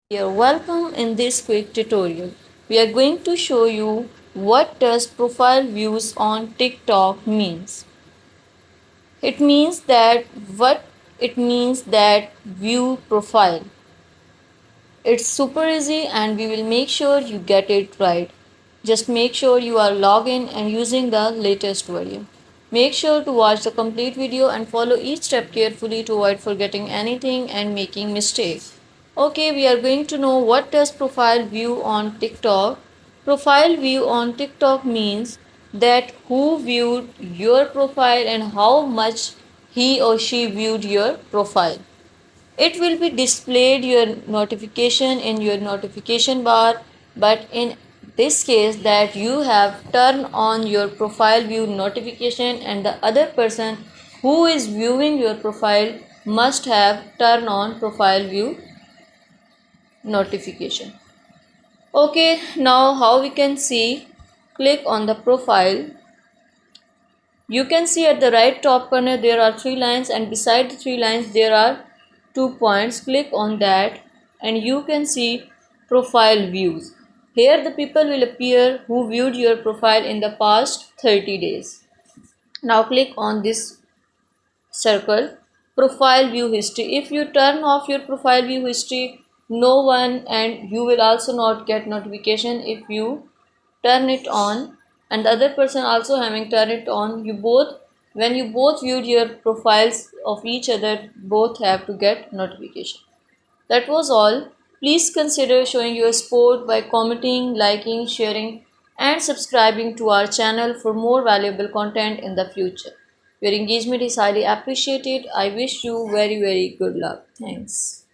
You're welcome. In this quick tutorial. We are going to show you what does profile views on TikTok means. It means that what it means that view profile. It's super easy and we will make sure you get it right. Just make sure you are logged in and using the latest version. Make sure to watch the complete video and follow each step carefully to avoid forgetting anything and making mistakes. Okay, we are going to know what does profile view on TikTok. Profile view on TikTok means that who viewed your profile and how much he or she viewed your profile. It will be displayed your notification in your notification bar, but in this case that you have turned on your profile view notification and the other person who is viewing your profile must have turned on profile view notification. Okay, now how we can see, click on the profile. You can see at the right top corner there are three lines and beside the three lines there are 2 points. Click on that and you can see profile views. Here the people will appear who viewed your profile in the past 30 days. Now click on this circle, profile view history. If you turn off your profile view history, no one, and you will also not get notification. If you turn it on and the other person also having turned it on, you both, when you both viewed your profiles of each other, both have to get notification. That was all. Please consider showing your support by commenting, liking, sharing and subscribing to our channel for more valuable content in the future. Your engagement is highly appreciated. I wish you very good luck. Thanks.